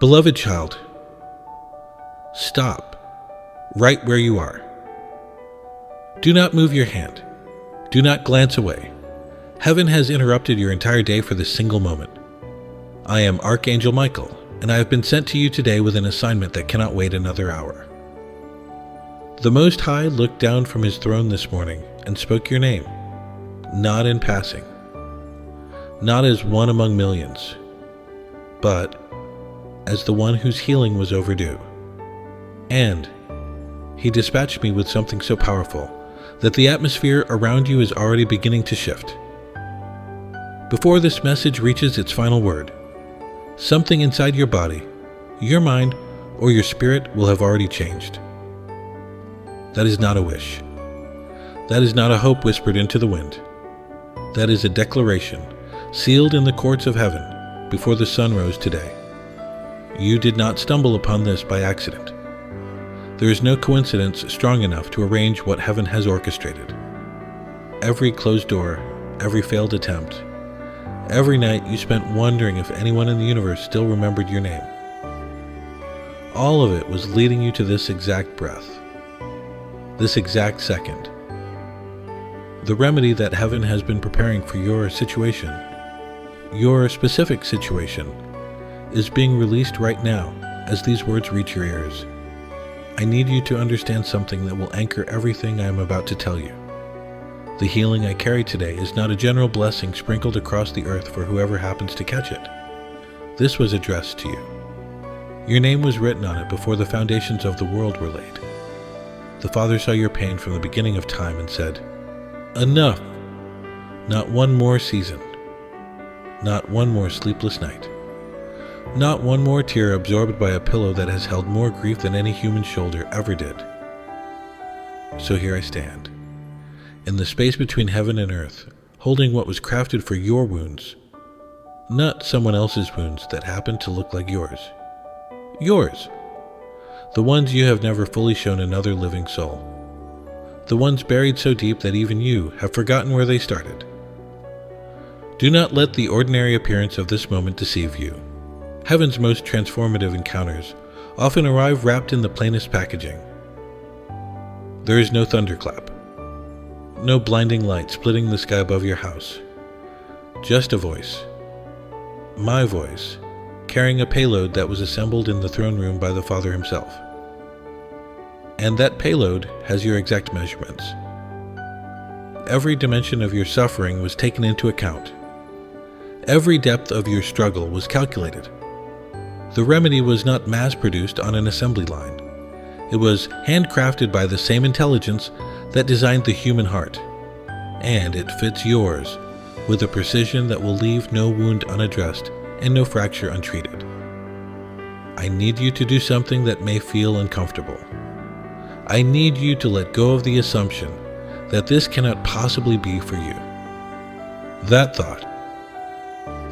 Beloved child, stop right where you are. Do not move your hand. Do not glance away. Heaven has interrupted your entire day for this single moment. I am Archangel Michael, and I have been sent to you today with an assignment that cannot wait another hour. The Most High looked down from his throne this morning and spoke your name, not in passing, not as one among millions, but as the one whose healing was overdue. And he dispatched me with something so powerful that the atmosphere around you is already beginning to shift. Before this message reaches its final word, something inside your body, your mind, or your spirit will have already changed. That is not a wish. That is not a hope whispered into the wind. That is a declaration sealed in the courts of heaven before the sun rose today. You did not stumble upon this by accident. There is no coincidence strong enough to arrange what heaven has orchestrated. Every closed door, every failed attempt, every night you spent wondering if anyone in the universe still remembered your name. All of it was leading you to this exact breath, this exact second. The remedy that heaven has been preparing for your situation, your specific situation, is being released right now as these words reach your ears. I need you to understand something that will anchor everything I am about to tell you. The healing I carry today is not a general blessing sprinkled across the earth for whoever happens to catch it. This was addressed to you. Your name was written on it before the foundations of the world were laid. The Father saw your pain from the beginning of time and said, "Enough! Not one more season. Not one more sleepless night. Not one more tear absorbed by a pillow that has held more grief than any human shoulder ever did." So here I stand, in the space between heaven and earth, holding what was crafted for your wounds, not someone else's wounds that happen to look like yours. Yours. The ones you have never fully shown another living soul. The ones buried so deep that even you have forgotten where they started. Do not let the ordinary appearance of this moment deceive you. Heaven's most transformative encounters often arrive wrapped in the plainest packaging. There is no thunderclap, no blinding light splitting the sky above your house. Just a voice, my voice, carrying a payload that was assembled in the throne room by the Father himself. And that payload has your exact measurements. Every dimension of your suffering was taken into account. Every depth of your struggle was calculated. The remedy was not mass-produced on an assembly line. It was handcrafted by the same intelligence that designed the human heart, and it fits yours with a precision that will leave no wound unaddressed and no fracture untreated. I need you to do something that may feel uncomfortable. I need you to let go of the assumption that this cannot possibly be for you. That thought,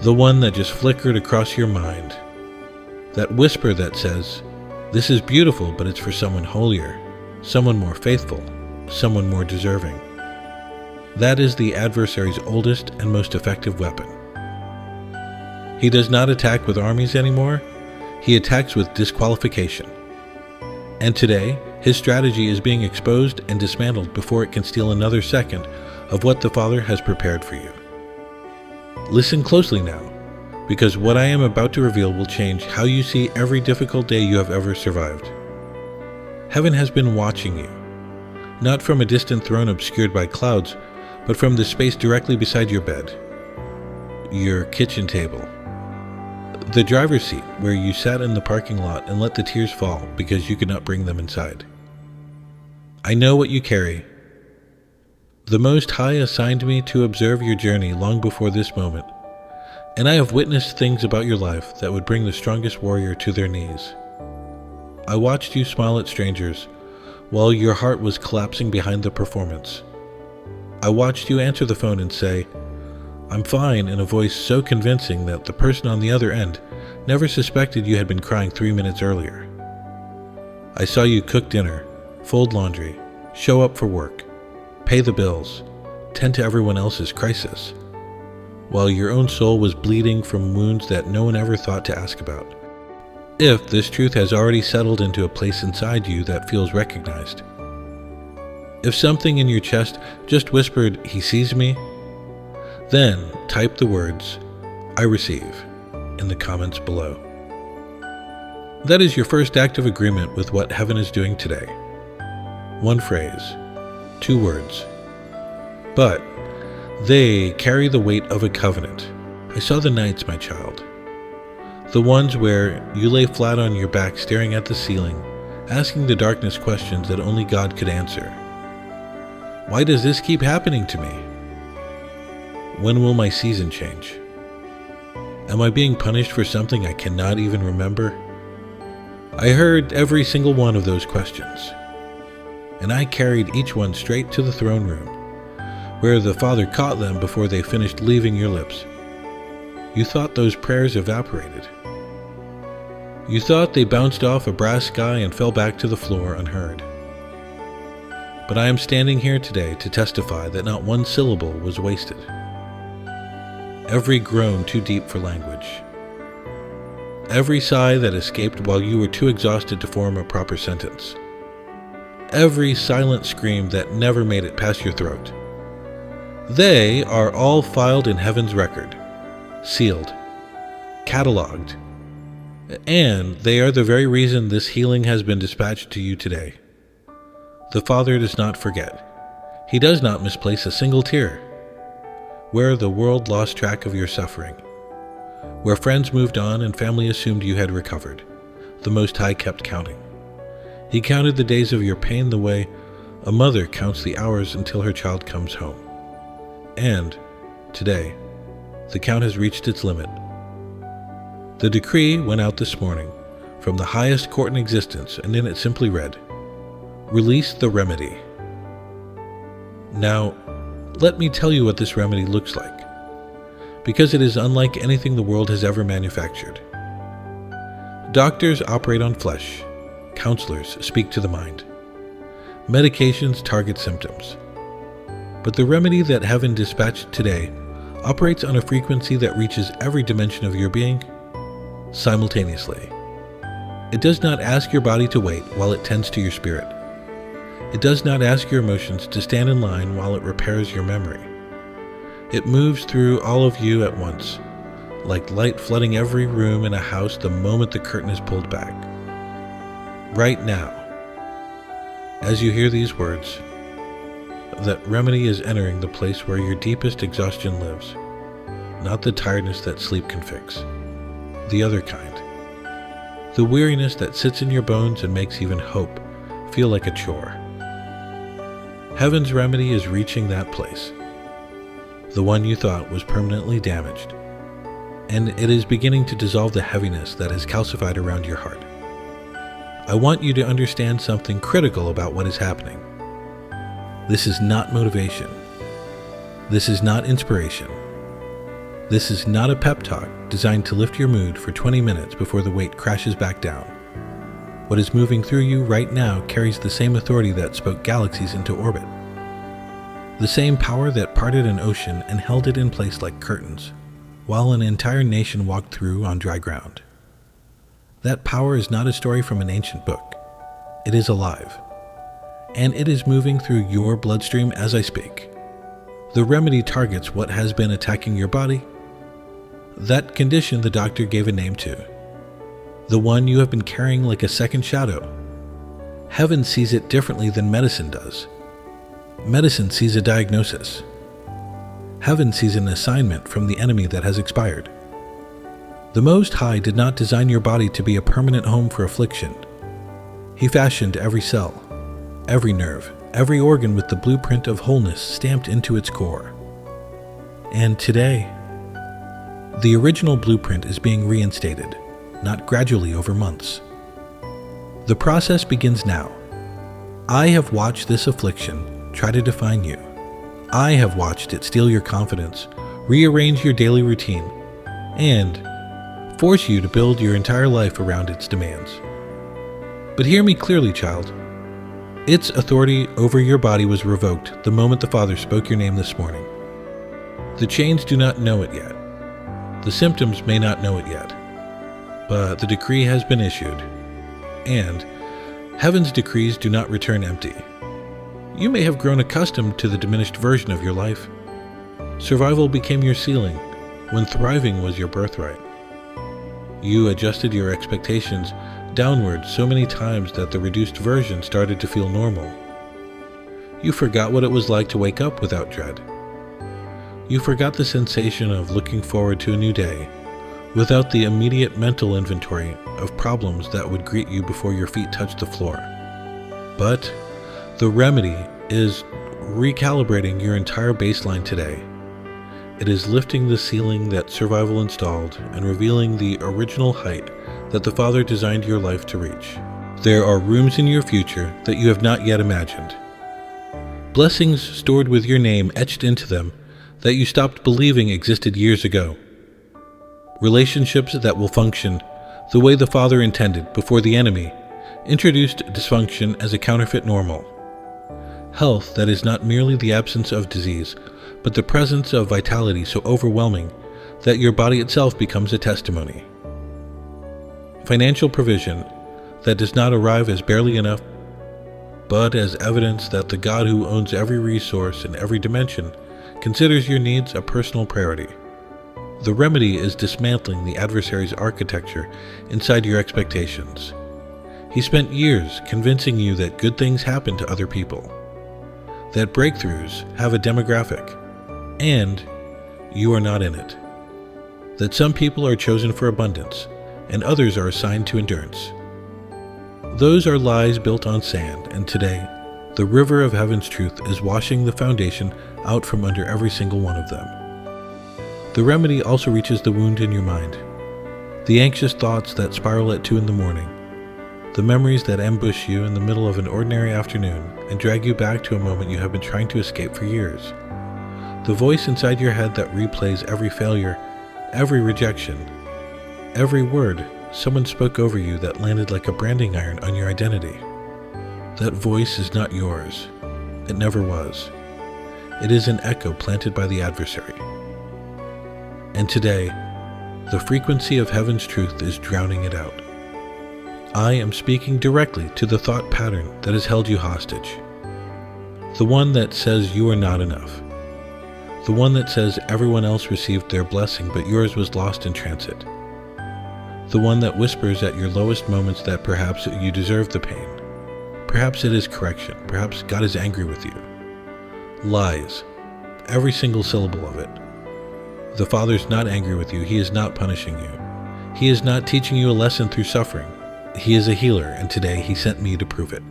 the one that just flickered across your mind, that whisper that says, "This is beautiful, but it's for someone holier, someone more faithful, someone more deserving." That is the adversary's oldest and most effective weapon. He does not attack with armies anymore. He attacks with disqualification. And today, his strategy is being exposed and dismantled before it can steal another second of what the Father has prepared for you. Listen closely now, because what I am about to reveal will change how you see every difficult day you have ever survived. Heaven has been watching you, not from a distant throne obscured by clouds, but from the space directly beside your bed, your kitchen table, the driver's seat where you sat in the parking lot and let the tears fall because you could not bring them inside. I know what you carry. The Most High assigned me to observe your journey long before this moment, and I have witnessed things about your life that would bring the strongest warrior to their knees. I watched you smile at strangers while your heart was collapsing behind the performance. I watched you answer the phone and say, "I'm fine," in a voice so convincing that the person on the other end never suspected you had been crying 3 minutes earlier. I saw you cook dinner, fold laundry, show up for work, pay the bills, tend to everyone else's crisis, while your own soul was bleeding from wounds that no one ever thought to ask about. if this truth has already settled into a place inside you that feels recognized. If something in your chest just whispered, "He sees me," then type the words, "I receive," in the comments below. That is your first act of agreement with what heaven is doing today. One phrase, 2 words. But they carry the weight of a covenant. I saw the nights, my child. The ones where you lay flat on your back staring at the ceiling, asking the darkness questions that only God could answer. Why does this keep happening to me? When will my season change? Am I being punished for something I cannot even remember? I heard every single one of those questions, and I carried each one straight to the throne room, where the Father caught them before they finished leaving your lips. You thought those prayers evaporated. You thought they bounced off a brass sky and fell back to the floor unheard. But I am standing here today to testify that not one syllable was wasted. Every groan too deep for language. Every sigh that escaped while you were too exhausted to form a proper sentence. Every silent scream that never made it past your throat. They are all filed in heaven's record, sealed, cataloged, and they are the very reason this healing has been dispatched to you today. The Father does not forget. He does not misplace a single tear. Where the world lost track of your suffering, where friends moved on and family assumed you had recovered, the Most High kept counting. He counted the days of your pain the way a mother counts the hours until her child comes home. And today, the count has reached its limit. The decree went out this morning from the highest court in existence, and in it simply read, "Release the remedy." Now, let me tell you what this remedy looks like, because it is unlike anything the world has ever manufactured. Doctors operate on flesh. Counselors speak to the mind. Medications target symptoms. But the remedy that heaven dispatched today operates on a frequency that reaches every dimension of your being simultaneously. It does not ask your body to wait while it tends to your spirit. It does not ask your emotions to stand in line while it repairs your memory. It moves through all of you at once, like light flooding every room in a house the moment the curtain is pulled back. Right now, as you hear these words, that remedy is entering the place where your deepest exhaustion lives, not the tiredness that sleep can fix, the other kind, the weariness that sits in your bones and makes even hope feel like a chore. Heaven's remedy is reaching that place, the one you thought was permanently damaged, and it is beginning to dissolve the heaviness that has calcified around your heart. I want you to understand something critical about what is happening. This is not motivation. This is not inspiration. This is not a pep talk designed to lift your mood for 20 minutes before the weight crashes back down. What is moving through you right now carries the same authority that spoke galaxies into orbit. The same power that parted an ocean and held it in place like curtains, while an entire nation walked through on dry ground. That power is not a story from an ancient book. It is alive. And it is moving through your bloodstream as I speak. The remedy targets what has been attacking your body. That condition the doctor gave a name to. The one you have been carrying like a second shadow. Heaven sees it differently than medicine does. Medicine sees a diagnosis. Heaven sees an assignment from the enemy that has expired. The Most High did not design your body to be a permanent home for affliction. He fashioned every cell, every nerve, every organ with the blueprint of wholeness stamped into its core. And today, the original blueprint is being reinstated, not gradually over months. The process begins now. I have watched this affliction try to define you. I have watched it steal your confidence, rearrange your daily routine, and force you to build your entire life around its demands. But hear me clearly, child. Its authority over your body was revoked the moment the Father spoke your name this morning. The chains do not know it yet. The symptoms may not know it yet. but the decree has been issued, and heaven's decrees do not return empty. You may have grown accustomed to the diminished version of your life. Survival became your ceiling when thriving was your birthright. You adjusted your expectations downward so many times that the reduced version started to feel normal. You forgot what it was like to wake up without dread. You forgot the sensation of looking forward to a new day without the immediate mental inventory of problems that would greet you before your feet touched the floor. But the remedy is recalibrating your entire baseline today. It is lifting the ceiling that survival installed and revealing the original height that the Father designed your life to reach. There are rooms in your future that you have not yet imagined. Blessings stored with your name etched into them that you stopped believing existed years ago. Relationships that will function the way the Father intended before the enemy introduced dysfunction as a counterfeit normal. Health that is not merely the absence of disease, but the presence of vitality so overwhelming that your body itself becomes a testimony. Financial provision that does not arrive as barely enough, but as evidence that the God who owns every resource in every dimension considers your needs a personal priority. The remedy is dismantling the adversary's architecture inside your expectations. He spent years convincing you that good things happen to other people, that breakthroughs have a demographic, and you are not in it, that some people are chosen for abundance and others are assigned to endurance. Those are lies built on sand, and today, the river of heaven's truth is washing the foundation out from under every single one of them. The remedy also reaches the wound in your mind, the anxious thoughts that spiral at 2 a.m, the memories that ambush you in the middle of an ordinary afternoon and drag you back to a moment you have been trying to escape for years, the voice inside your head that replays every failure, every rejection, every word someone spoke over you that landed like a branding iron on your identity. That voice is not yours. It never was. It is an echo planted by the adversary. And today, the frequency of heaven's truth is drowning it out. I am speaking directly to the thought pattern that has held you hostage. The one that says you are not enough. The one that says everyone else received their blessing but yours was lost in transit. The one that whispers at your lowest moments that perhaps you deserve the pain. Perhaps it is correction. Perhaps God is angry with you. Lies. Every single syllable of it. The Father's not angry with you. He is not punishing you. He is not teaching you a lesson through suffering. He is a healer, and today He sent me to prove it.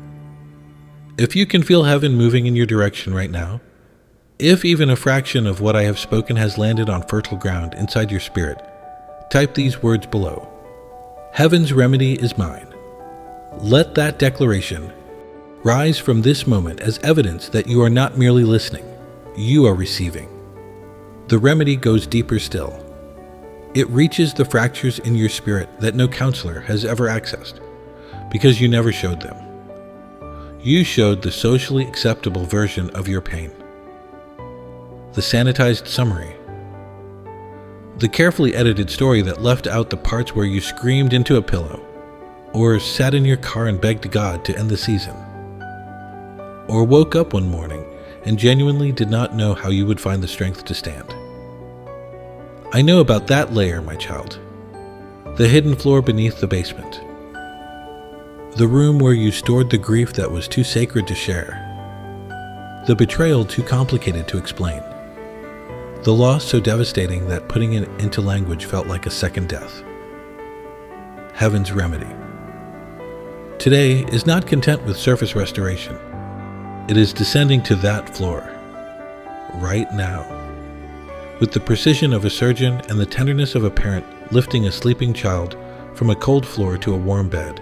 If you can feel heaven moving in your direction right now, if even a fraction of what I have spoken has landed on fertile ground inside your spirit, type these words below. Heaven's remedy is mine. Let that declaration rise from this moment as evidence that you are not merely listening, you are receiving. The remedy goes deeper still. It reaches the fractures in your spirit that no counselor has ever accessed, because you never showed them. You showed the socially acceptable version of your pain, the sanitized summary, the carefully edited story that left out the parts where you screamed into a pillow, or sat in your car and begged God to end the season, or woke up one morning and genuinely did not know how you would find the strength to stand. I know about that layer, my child, the hidden floor beneath the basement, the room where you stored the grief that was too sacred to share, the betrayal too complicated to explain, the loss so devastating that putting it into language felt like a second death. Heaven's remedy. Today is not content with surface restoration. It is descending to that floor, right now, with the precision of a surgeon and the tenderness of a parent lifting a sleeping child from a cold floor to a warm bed.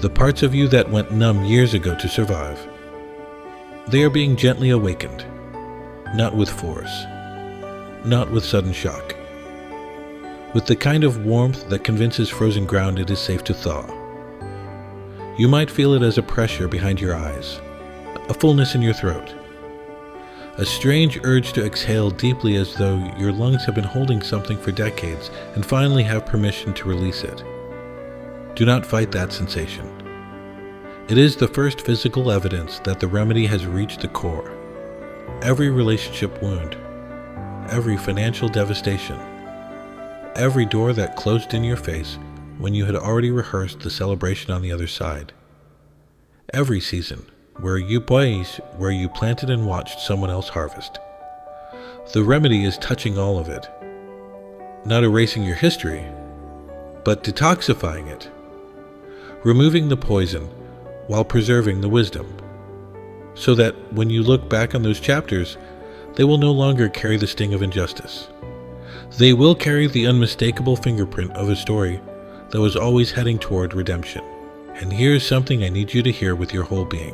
The parts of you that went numb years ago to survive, they are being gently awakened, not with force, not with sudden shock, with the kind of warmth that convinces frozen ground it is safe to thaw. You might feel it as a pressure behind your eyes, a fullness in your throat, A strange urge to exhale deeply as though your lungs have been holding something for decades and finally have permission to release it. Do not fight that sensation. It is the first physical evidence that the remedy has reached the core. Every relationship wound, every financial devastation, every door that closed in your face when you had already rehearsed the celebration on the other side. Every season where you planted and watched someone else harvest. The remedy is touching all of it. Not erasing your history, but detoxifying it. Removing the poison while preserving the wisdom, so that when you look back on those chapters, they will no longer carry the sting of injustice. They will carry the unmistakable fingerprint of a story that was always heading toward redemption. And here's something I need you to hear with your whole being.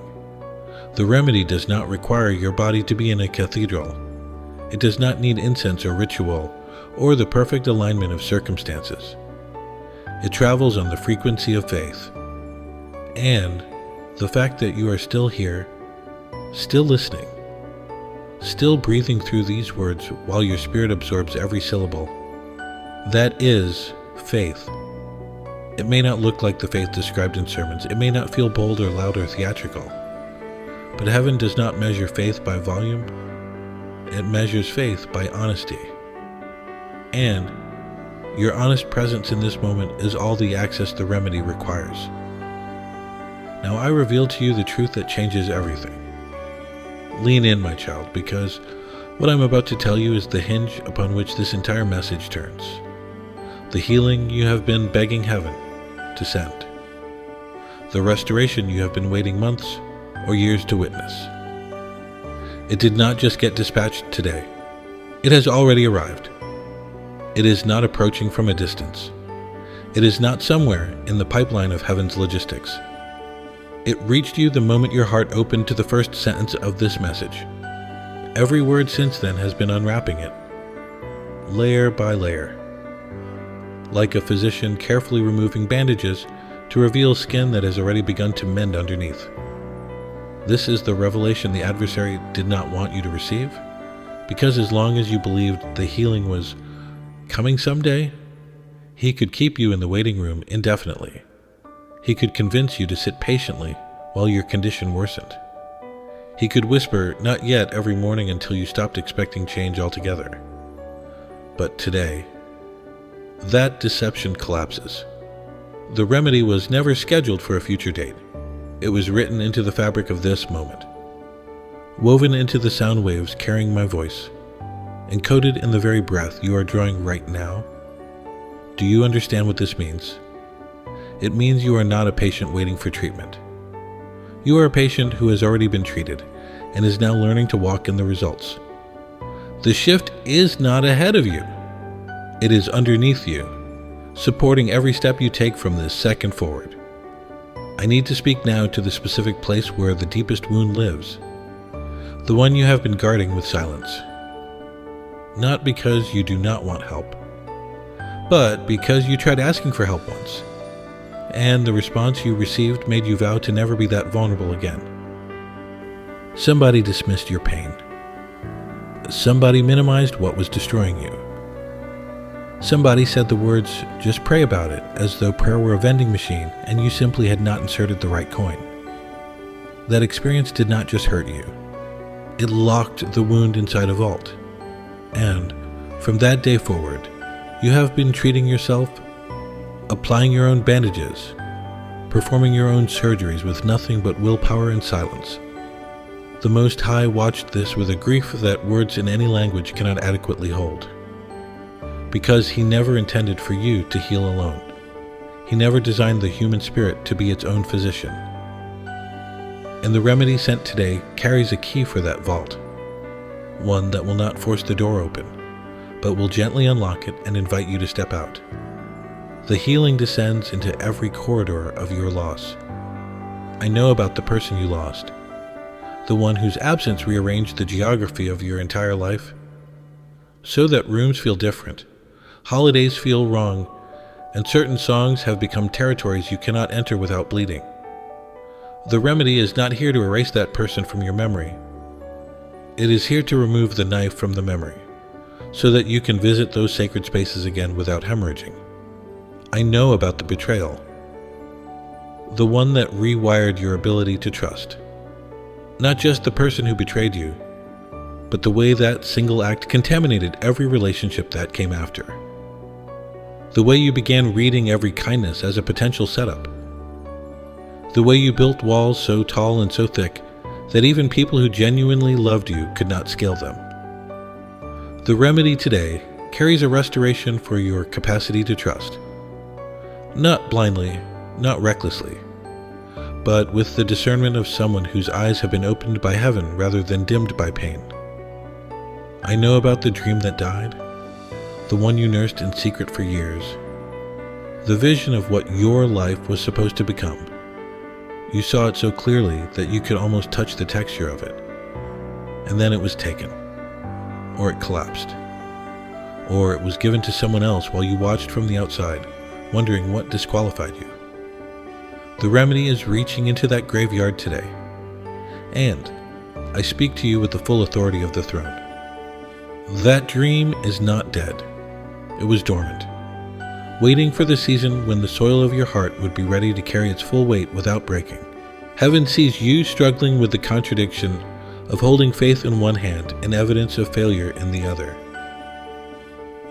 The remedy does not require your body to be in a cathedral. It does not need incense or ritual, or the perfect alignment of circumstances. It travels on the frequency of faith. And the fact that you are still here, still listening, still breathing through these words while your spirit absorbs every syllable, that is faith. It may not look like the faith described in sermons. It may not feel bold or loud or theatrical. But heaven does not measure faith by volume. It measures faith by honesty. And your honest presence in this moment is all the access the remedy requires. Now I reveal to you the truth that changes everything. Lean in, my child, because what I'm about to tell you is the hinge upon which this entire message turns. The healing you have been begging heaven to send. The restoration you have been waiting months or years to witness. It did not just get dispatched today. It has already arrived. It is not approaching from a distance. It is not somewhere in the pipeline of heaven's logistics. It reached you the moment your heart opened to the first sentence of this message. Every word since then has been unwrapping it, layer by layer, like a physician carefully removing bandages to reveal skin that has already begun to mend underneath. This is the revelation the adversary did not want you to receive, because as long as you believed the healing was coming someday, he could keep you in the waiting room indefinitely. He could convince you to sit patiently while your condition worsened. He could whisper, "Not yet," every morning until you stopped expecting change altogether. But today, that deception collapses. The remedy was never scheduled for a future date. It was written into the fabric of this moment, woven into the sound waves carrying my voice, encoded in the very breath you are drawing right now. Do you understand what this means? It means you are not a patient waiting for treatment. You are a patient who has already been treated and is now learning to walk in the results. The shift is not ahead of you. It is underneath you, supporting every step you take from this second forward. I need to speak now to the specific place where the deepest wound lives, the one you have been guarding with silence. Not because you do not want help, but because you tried asking for help once, and the response you received made you vow to never be that vulnerable again. Somebody dismissed your pain. Somebody minimized what was destroying you. Somebody said the words, "Just pray about it," as though prayer were a vending machine and you simply had not inserted the right coin. That experience did not just hurt you. It locked the wound inside a vault. And from that day forward, you have been treating yourself, applying your own bandages, performing your own surgeries with nothing but willpower and silence. The Most High watched this with a grief that words in any language cannot adequately hold. Because he never intended for you to heal alone. He never designed the human spirit to be its own physician. And the remedy sent today carries a key for that vault, one that will not force the door open, but will gently unlock it and invite you to step out. The healing descends into every corridor of your loss. I know about the person you lost, the one whose absence rearranged the geography of your entire life, so that rooms feel different, holidays feel wrong, and certain songs have become territories you cannot enter without bleeding. The remedy is not here to erase that person from your memory. it is here to remove the knife from the memory, so that you can visit those sacred spaces again without hemorrhaging. I know about the betrayal, the one that rewired your ability to trust. Not just the person who betrayed you, but the way that single act contaminated every relationship that came after. The way you began reading every kindness as a potential setup. The way you built walls so tall and so thick that even people who genuinely loved you could not scale them. The remedy today carries a restoration for your capacity to trust. Not blindly, not recklessly, but with the discernment of someone whose eyes have been opened by heaven rather than dimmed by pain. I know about the dream that died, the one you nursed in secret for years, the vision of what your life was supposed to become. You saw it so clearly that you could almost touch the texture of it. And then it was taken, or it collapsed, or it was given to someone else while you watched from the outside, wondering what disqualified you. The remedy is reaching into that graveyard today. And I speak to you with the full authority of the throne. That dream is not dead. It was dormant, waiting for the season when the soil of your heart would be ready to carry its full weight without breaking. Heaven sees you struggling with the contradiction of holding faith in one hand and evidence of failure in the other.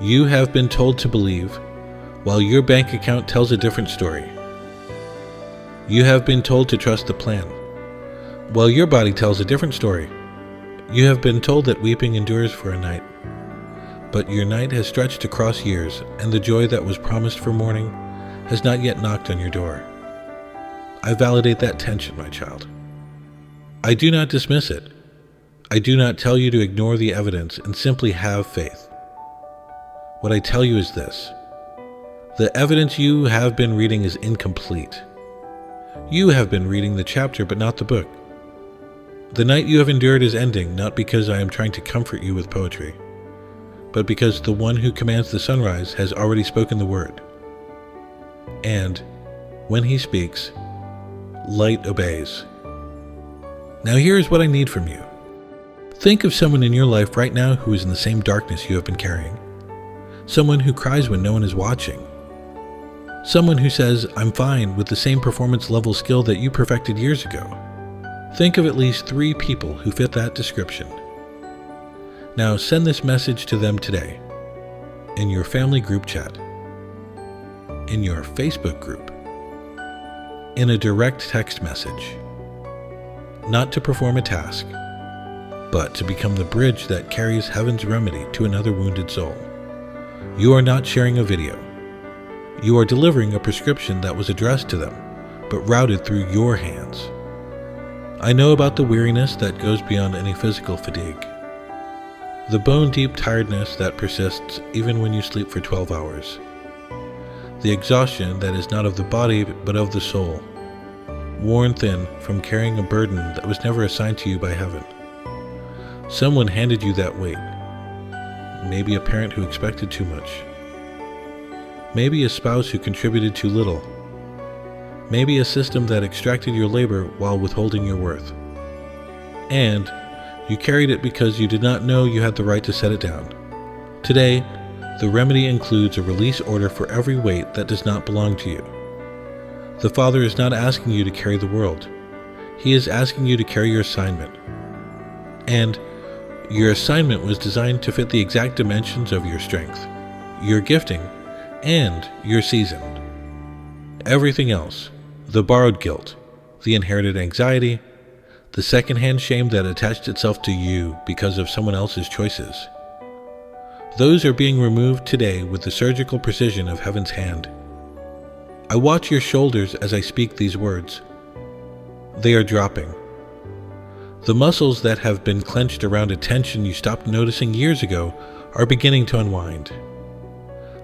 You have been told to believe, while your bank account tells a different story. You have been told to trust the plan, while your body tells a different story. You have been told that weeping endures for a night, but your night has stretched across years, and the joy that was promised for morning has not yet knocked on your door. I validate that tension, my child. I do not dismiss it. I do not tell you to ignore the evidence and simply have faith. What I tell you is this: the evidence you have been reading is incomplete. You have been reading the chapter, but not the book. The night you have endured is ending, not because I am trying to comfort you with poetry, but because the one who commands the sunrise has already spoken the word. And when he speaks, light obeys. Now here is what I need from you. Think of someone in your life right now who is in the same darkness you have been carrying. Someone who cries when no one is watching. Someone who says, "I'm fine," with the same performance level skill that you perfected years ago. Think of at least 3 people who fit that description. Now send this message to them today, in your family group chat, in your Facebook group, in a direct text message. Not to perform a task, but to become the bridge that carries heaven's remedy to another wounded soul. You are not sharing a video. You are delivering a prescription that was addressed to them, but routed through your hands. I know about the weariness that goes beyond any physical fatigue. The bone-deep tiredness that persists even when you sleep for 12 hours. The exhaustion that is not of the body but of the soul, worn thin from carrying a burden that was never assigned to you by heaven. Someone handed you that weight. Maybe a parent who expected too much. Maybe a spouse who contributed too little. Maybe a system that extracted your labor while withholding your worth. And you carried it because you did not know you had the right to set it down. Today, the remedy includes a release order for every weight that does not belong to you. The Father is not asking you to carry the world. He is asking you to carry your assignment. And your assignment was designed to fit the exact dimensions of your strength, your gifting, and your season. Everything else, the borrowed guilt, the inherited anxiety, the secondhand shame that attached itself to you because of someone else's choices, those are being removed today with the surgical precision of heaven's hand. I watch your shoulders as I speak these words. They are dropping. The muscles that have been clenched around a tension you stopped noticing years ago are beginning to unwind.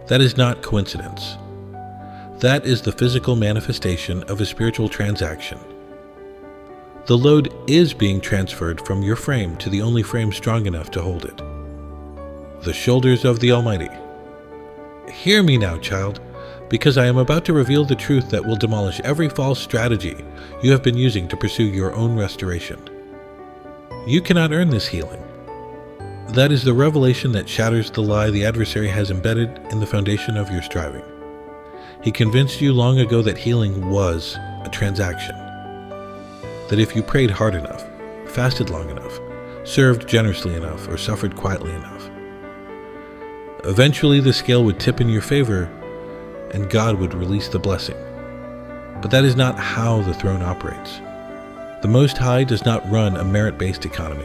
That is not coincidence. That is the physical manifestation of a spiritual transaction. The load is being transferred from your frame to the only frame strong enough to hold it. The shoulders of the Almighty. Hear me now, child, because I am about to reveal the truth that will demolish every false strategy you have been using to pursue your own restoration. You cannot earn this healing. That is the revelation that shatters the lie the adversary has embedded in the foundation of your striving. He convinced you long ago that healing was a transaction. That if you prayed hard enough, fasted long enough, served generously enough, or suffered quietly enough, eventually the scale would tip in your favor and God would release the blessing. But that is not how the throne operates. The Most High does not run a merit-based economy.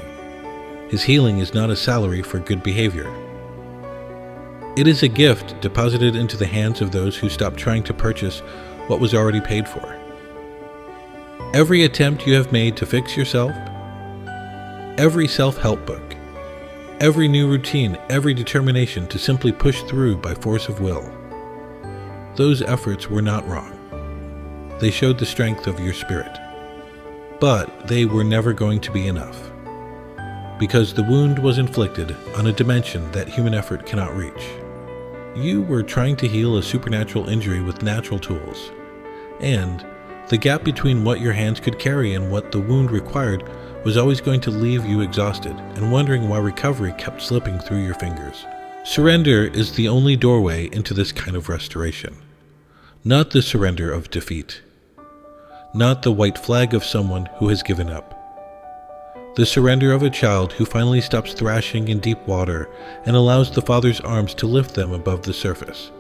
His healing is not a salary for good behavior. It is a gift deposited into the hands of those who stop trying to purchase what was already paid for. Every attempt you have made to fix yourself, every self-help book, every new routine, every determination to simply push through by force of will, those efforts were not wrong. They showed the strength of your spirit. But they were never going to be enough, because the wound was inflicted on a dimension that human effort cannot reach. You were trying to heal a supernatural injury with natural tools, and the gap between what your hands could carry and what the wound required was always going to leave you exhausted and wondering why recovery kept slipping through your fingers. Surrender is the only doorway into this kind of restoration, not the surrender of defeat. Not the white flag of someone who has given up. The surrender of a child who finally stops thrashing in deep water and allows the Father's arms to lift them above the surface.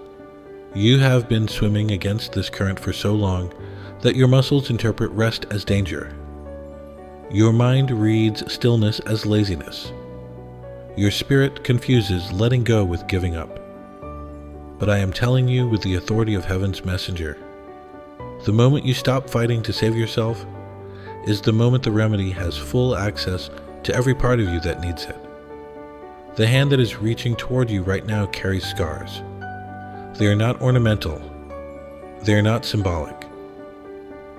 You have been swimming against this current for so long that your muscles interpret rest as danger. Your mind reads stillness as laziness. Your spirit confuses letting go with giving up. But I am telling you with the authority of heaven's messenger, the moment you stop fighting to save yourself is the moment the remedy has full access to every part of you that needs it. The hand that is reaching toward you right now carries scars. They are not ornamental. They are not symbolic.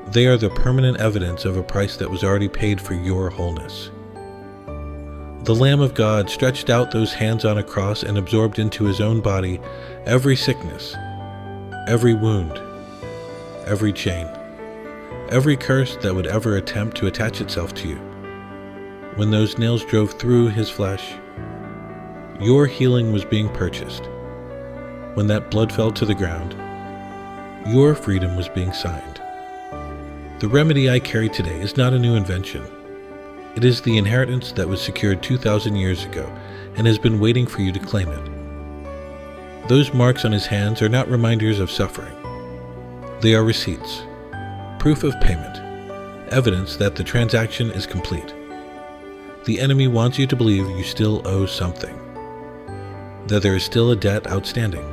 They are the permanent evidence of a price that was already paid for your wholeness. The Lamb of God stretched out those hands on a cross and absorbed into his own body every sickness, every wound, every chain, every curse that would ever attempt to attach itself to you. When those nails drove through his flesh, your healing was being purchased. When that blood fell to the ground, your freedom was being signed. The remedy I carry today is not a new invention. It is the inheritance that was secured 2,000 years ago and has been waiting for you to claim it. Those marks on his hands are not reminders of suffering. They are receipts, proof of payment, evidence that the transaction is complete. The enemy wants you to believe you still owe something, that there is still a debt outstanding,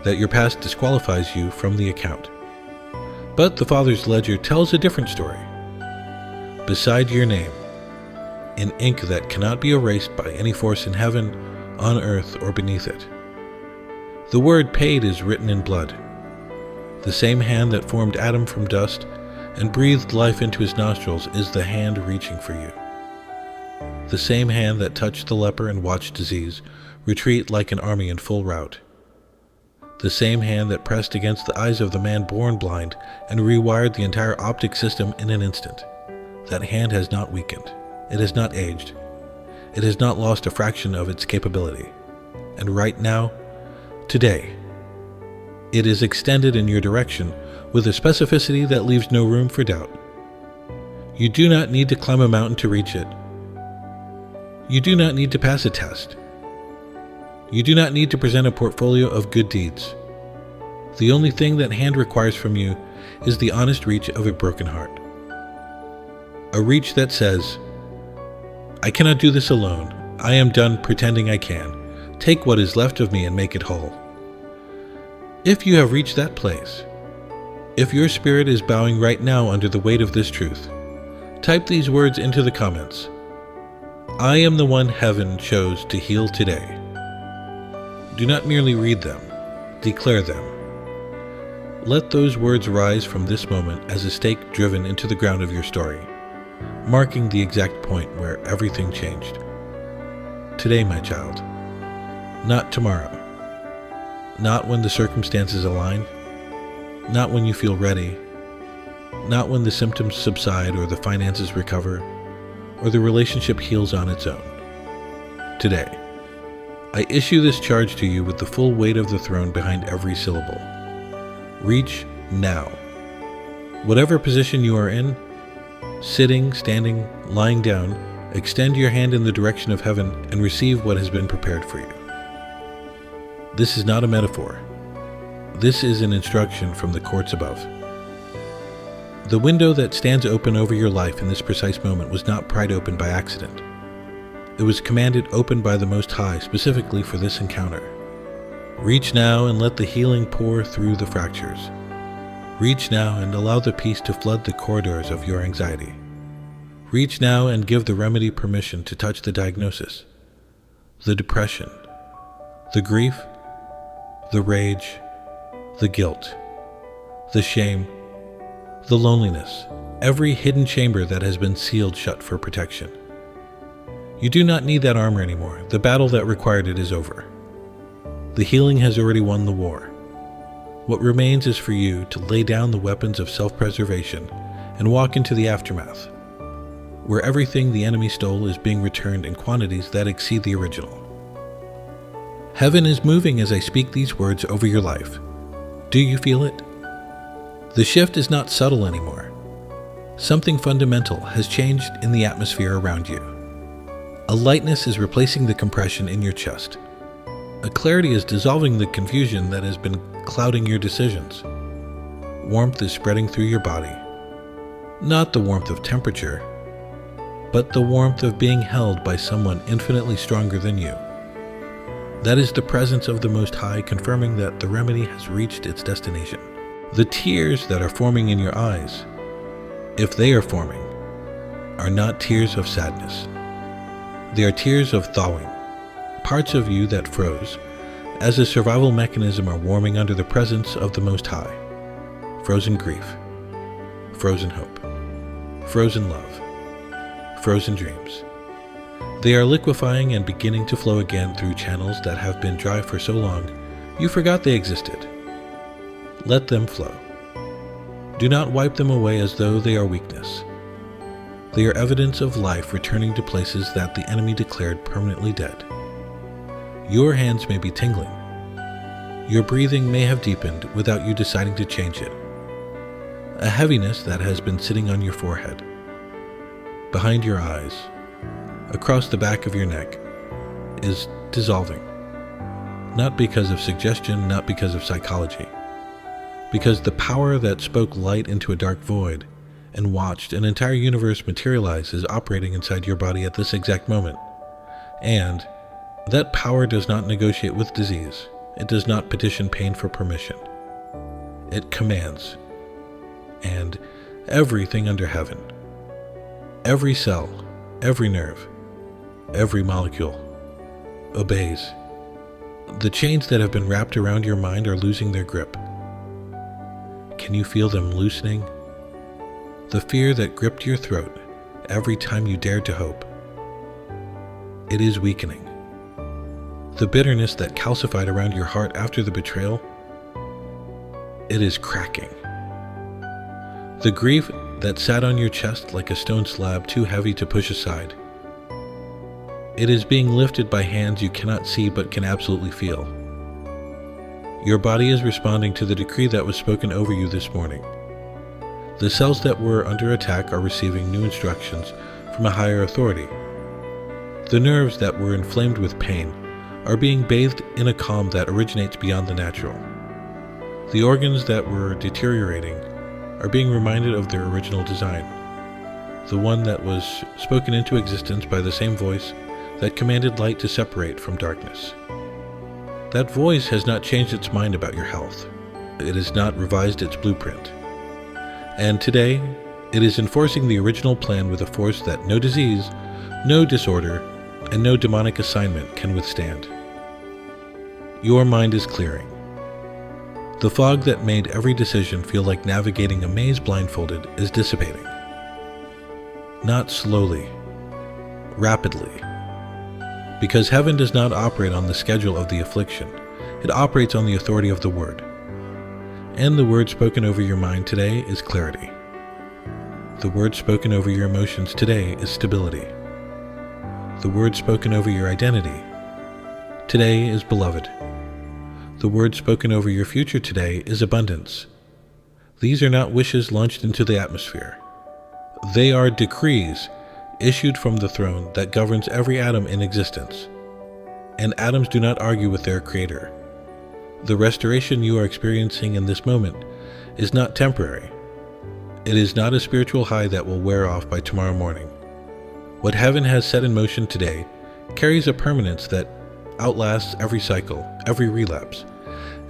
that your past disqualifies you from the account. But the Father's ledger tells a different story. Beside your name, in ink that cannot be erased by any force in heaven, on earth, or beneath it, the word paid is written in blood. The same hand that formed Adam from dust and breathed life into his nostrils is the hand reaching for you. The same hand that touched the leper and watched disease retreat like an army in full rout. The same hand that pressed against the eyes of the man born blind and rewired the entire optic system in an instant. That hand has not weakened. It has not aged. It has not lost a fraction of its capability. And right now, today, it is extended in your direction with a specificity that leaves no room for doubt. You do not need to climb a mountain to reach it. You do not need to pass a test. You do not need to present a portfolio of good deeds. The only thing that hand requires from you is the honest reach of a broken heart. A reach that says, I cannot do this alone. I am done pretending I can. Take what is left of me and make it whole. If you have reached that place, if your spirit is bowing right now under the weight of this truth, type these words into the comments. I am the one heaven chose to heal today. Do not merely read them, declare them. Let those words rise from this moment as a stake driven into the ground of your story, marking the exact point where everything changed. Today, my child, not tomorrow. Not when the circumstances align, not when you feel ready, not when the symptoms subside or the finances recover, or the relationship heals on its own. today. I issue this charge to you with the full weight of the throne behind every syllable. Reach now. Whatever position you are in, sitting, standing, lying down, extend your hand in the direction of heaven and receive what has been prepared for you. This is not a metaphor. This is an instruction from the courts above. The window that stands open over your life in this precise moment was not pried open by accident. It was commanded open by the Most High specifically for this encounter. Reach now and let the healing pour through the fractures. Reach now and allow the peace to flood the corridors of your anxiety. Reach now and give the remedy permission to touch the diagnosis, the depression, the grief, the rage, the guilt, the shame, the loneliness, every hidden chamber that has been sealed shut for protection. You do not need that armor anymore. The battle that required it is over. The healing has already won the war. What remains is for you to lay down the weapons of self-preservation and walk into the aftermath, where everything the enemy stole is being returned in quantities that exceed the original. Heaven is moving as I speak these words over your life. Do you feel it? The shift is not subtle anymore. Something fundamental has changed in the atmosphere around you. A lightness is replacing the compression in your chest. A clarity is dissolving the confusion that has been clouding your decisions. Warmth is spreading through your body. Not the warmth of temperature, but the warmth of being held by someone infinitely stronger than you. That is the presence of the Most High confirming that the remedy has reached its destination. The tears that are forming in your eyes, if they are forming, are not tears of sadness. They are tears of thawing. Parts of you that froze, as a survival mechanism, are warming under the presence of the Most High. Frozen grief, frozen hope, frozen love, frozen dreams. They are liquefying and beginning to flow again through channels that have been dry for so long you forgot they existed. Let them flow. Do not wipe them away as though they are weakness. They are evidence of life returning to places that the enemy declared permanently dead. Your hands may be tingling. Your breathing may have deepened without you deciding to change it. A heaviness that has been sitting on your forehead, behind your eyes, across the back of your neck, is dissolving. Not because of suggestion, not because of psychology. Because the power that spoke light into a dark void and watched an entire universe materialize is operating inside your body at this exact moment. And that power does not negotiate with disease. It does not petition pain for permission. It commands. And everything under heaven, every cell, every nerve, every molecule, obeys. The chains that have been wrapped around your mind are losing their grip. Can you feel them loosening? The fear that gripped your throat every time you dared to hope. It is weakening. The bitterness that calcified around your heart after the betrayal, it is cracking. The grief that sat on your chest like a stone slab too heavy to push aside, it is being lifted by hands you cannot see but can absolutely feel. Your body is responding to the decree that was spoken over you this morning. The cells that were under attack are receiving new instructions from a higher authority. The nerves that were inflamed with pain are being bathed in a calm that originates beyond the natural. The organs that were deteriorating are being reminded of their original design, the one that was spoken into existence by the same voice that commanded light to separate from darkness. That voice has not changed its mind about your health. It has not revised its blueprint. And today, it is enforcing the original plan with a force that no disease, no disorder, and no demonic assignment can withstand. Your mind is clearing. The fog that made every decision feel like navigating a maze blindfolded is dissipating. Not slowly, rapidly. Because heaven does not operate on the schedule of the affliction, it operates on the authority of the Word. And the word spoken over your mind today is clarity. The word spoken over your emotions today is stability. the word spoken over your identity today is beloved. The word spoken over your future today is abundance. These are not wishes launched into the atmosphere. They are decrees issued from the throne that governs every atom in existence. And atoms do not argue with their creator. The restoration you are experiencing in this moment is not temporary. It is not a spiritual high that will wear off by tomorrow morning. What heaven has set in motion today carries a permanence that outlasts every cycle, every relapse,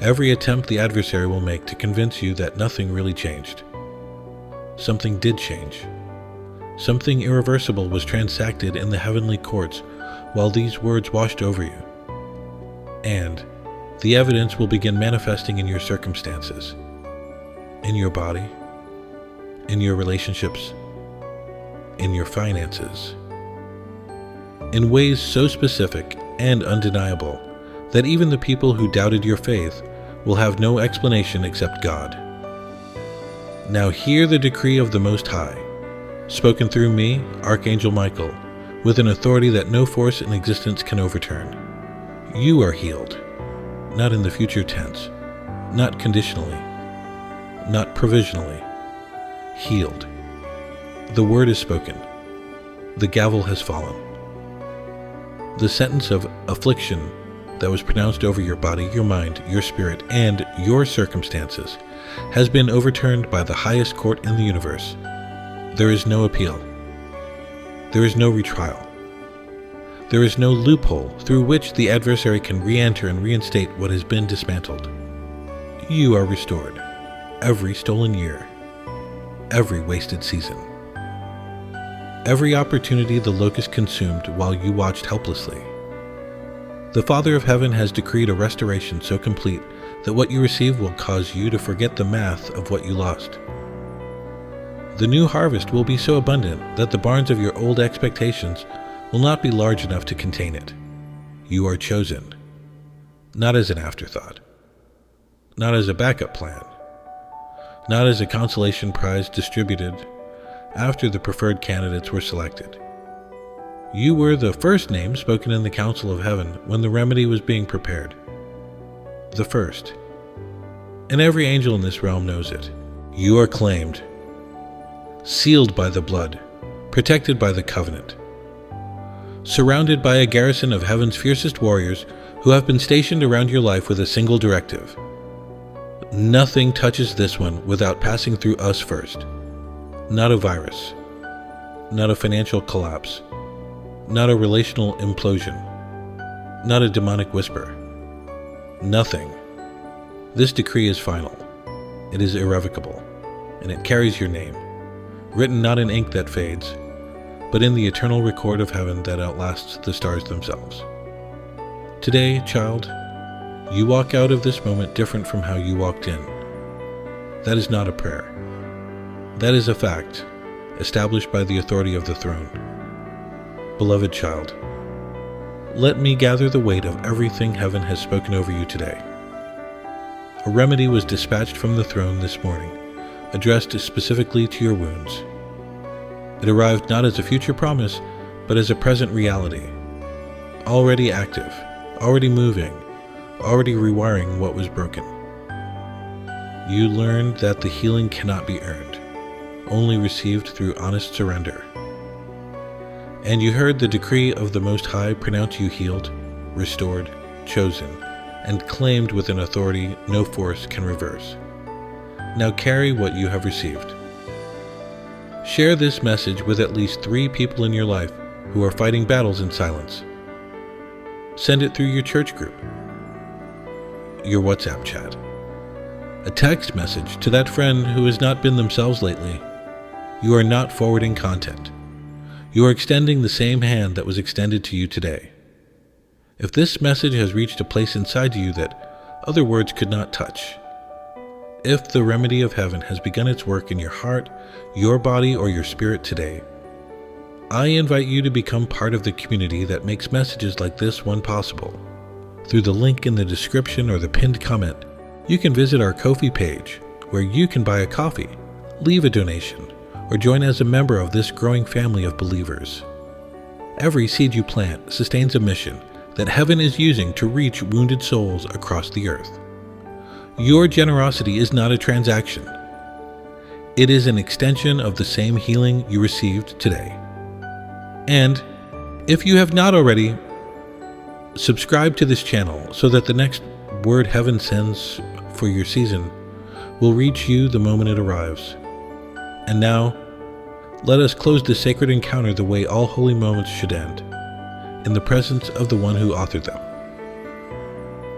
every attempt the adversary will make to convince you that nothing really changed. Something did change. Something irreversible was transacted in the heavenly courts while these words washed over you. And the evidence will begin manifesting in your circumstances, in your body, in your relationships, in your finances, in ways so specific and undeniable that even the people who doubted your faith will have no explanation except God. Now hear the decree of the Most High, spoken through me, Archangel Michael, with an authority that no force in existence can overturn. You are healed, not in the future tense, not conditionally, not provisionally. Healed. The word is spoken. The gavel has fallen. The sentence of affliction that was pronounced over your body, your mind, your spirit, and your circumstances has been overturned by the highest court in the universe. There is no appeal. There is no retrial. There is no loophole through which the adversary can re-enter and reinstate what has been dismantled. You are restored. Every stolen year. Every wasted season. Every opportunity the locust consumed while you watched helplessly. The Father of Heaven has decreed a restoration so complete that what you receive will cause you to forget the math of what you lost. The new harvest will be so abundant that the barns of your old expectations will not be large enough to contain it. You are chosen, not as an afterthought, not as a backup plan, not as a consolation prize distributed after the preferred candidates were selected. You were the first name spoken in the Council of Heaven when the remedy was being prepared. The first. And every angel in this realm knows it. You are claimed, sealed by the blood, protected by the covenant, surrounded by a garrison of heaven's fiercest warriors who have been stationed around your life with a single directive. Nothing touches this one without passing through us first. Not a virus, not a financial collapse, not a relational implosion, not a demonic whisper. Nothing. This decree is final. It is irrevocable, and it carries your name, written not in ink that fades, but in the eternal record of heaven that outlasts the stars themselves. Today, child, you walk out of this moment different from how you walked in. That is not a prayer. That is a fact, established by the authority of the throne. Beloved child, let me gather the weight of everything heaven has spoken over you today. A remedy was dispatched from the throne this morning, addressed specifically to your wounds. It arrived not as a future promise, but as a present reality, already active, already moving, already rewiring what was broken. You learned that the healing cannot be earned, only received through honest surrender. And you heard the decree of the Most High pronounce you healed, restored, chosen, and claimed with an authority no force can reverse. Now carry what you have received. Share this message with at least 3 people in your life who are fighting battles in silence. Send it through your church group, your WhatsApp chat, a text message to that friend who has not been themselves lately. You are not forwarding content. You are extending the same hand that was extended to you today. If this message has reached a place inside you that other words could not touch, if the remedy of heaven has begun its work in your heart, your body, or your spirit today, I invite you to become part of the community that makes messages like this one possible. Through the link in the description or the pinned comment, you can visit our Ko-fi page, where you can buy a coffee, leave a donation, or join as a member of this growing family of believers. Every seed you plant sustains a mission that heaven is using to reach wounded souls across the earth. Your generosity is not a transaction. It is an extension of the same healing you received today. And if you have not already, subscribe to this channel so that the next word heaven sends for your season will reach you the moment it arrives. And now, let us close this sacred encounter the way all holy moments should end, in the presence of the one who authored them.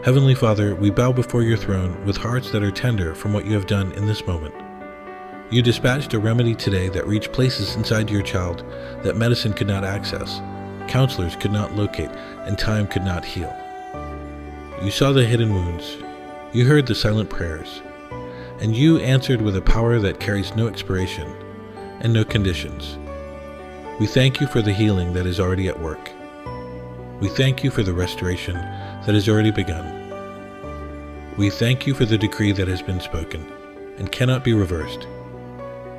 Heavenly Father, we bow before your throne with hearts that are tender from what you have done in this moment. You dispatched a remedy today that reached places inside your child that medicine could not access, counselors could not locate, and time could not heal. You saw the hidden wounds, you heard the silent prayers, and you answered with a power that carries no expiration and no conditions. We thank you for the healing that is already at work. We thank you for the restoration that has already begun. We thank you for the decree that has been spoken and cannot be reversed.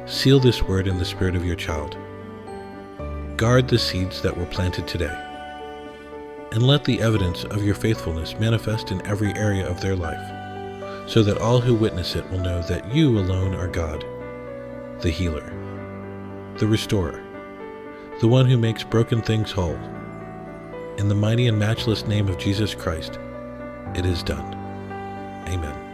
Seal this word in the spirit of your child. Guard the seeds that were planted today, and let the evidence of your faithfulness manifest in every area of their life, so that all who witness it will know that you alone are God, the healer, the restorer, the one who makes broken things whole. In the mighty and matchless name of Jesus Christ, it is done. Amen.